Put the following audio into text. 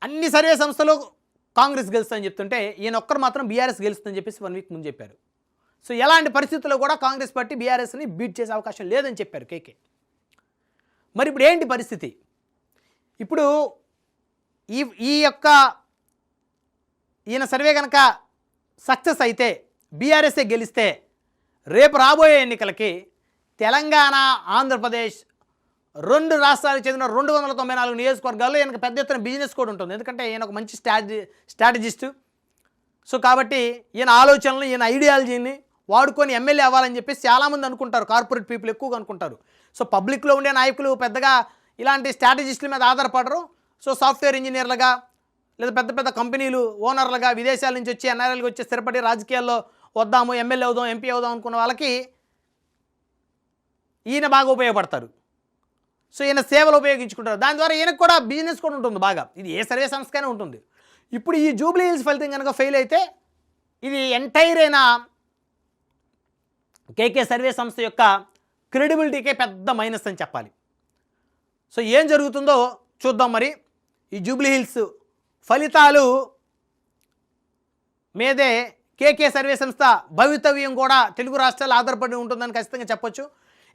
అన్ని సర్వే సంస్థలు కాంగ్రెస్ గెలుస్తుందని చెప్తుంటే ఈయన ఒక్కరు మాత్రం బీఆర్ఎస్ గెలుస్తుందని చెప్పేసి 1 వీక్ ముందు చెప్పారు. సో ఎలాంటి పరిస్థితుల్లో కూడా కాంగ్రెస్ పార్టీ బీఆర్ఎస్ని బీట్ చేసే అవకాశం లేదని చెప్పారు కేకే. మరి ఇప్పుడు ఏంటి పరిస్థితి? ఇప్పుడు ఈ యొక్క ఈయన సర్వే కనుక సక్సెస్ అయితే బీఆర్ఎస్ఏ గెలిస్తే రేపు రాబోయే ఎన్నికలకి తెలంగాణ, ఆంధ్రప్రదేశ్ 2 రాష్ట్రాలకు చెందిన 294 నియోజకవర్గాల్లో ఈయనకు పెద్ద ఎత్తున బిజినెస్ కూడా ఉంటుంది. ఎందుకంటే ఈయన ఒక మంచి స్ట్రాటజిస్టు. సో కాబట్టి ఈయన ఆలోచనలు, ఈయన ఐడియాలజీని వాడుకొని ఎమ్మెల్యే అవ్వాలని చెప్పేసి చాలామంది అనుకుంటారు. కార్పొరేట్ పీపుల్ ఎక్కువగా అనుకుంటారు. సో పబ్లిక్లో ఉండే నాయకులు పెద్దగా ఇలాంటి స్ట్రాటజిస్టుల మీద ఆధారపడరు. సో సాఫ్ట్వేర్ ఇంజనీర్లుగా లేదా పెద్ద పెద్ద కంపెనీలు ఓనర్లుగా విదేశాల నుంచి వచ్చి ఎన్ఆర్ఐలకు వచ్చి స్థిరపడి రాజకీయాల్లో వద్దాము, ఎమ్మెల్యే అవుదాం, ఎంపీ అవుదాం అనుకున్న వాళ్ళకి ఈయన బాగా ఉపయోగపడతారు. సో ఈయన సేవలు ఉపయోగించుకుంటారు. దాని ద్వారా ఈయనకు కూడా బిజినెస్ కూడా ఉంటుంది బాగా. ఇది ఏ సర్వే సంస్థకైనా ఉంటుంది. ఇప్పుడు ఈ జూబ్లీ హిల్స్ ఫలితం కనుక ఫెయిల్ అయితే ఇది ఎంటైర్ అయిన కేకే సర్వే సంస్థ యొక్క క్రెడిబిలిటీకే పెద్ద మైనస్ అని చెప్పాలి. సో ఏం జరుగుతుందో చూద్దాం. మరి ఈ జూబ్లీ హిల్స్ ఫలితాలు మీదే కేకే సర్వే సంస్థ భవితవ్యం కూడా తెలుగు రాష్ట్రాలు ఆధారపడి ఉంటుందని ఖచ్చితంగా చెప్పొచ్చు.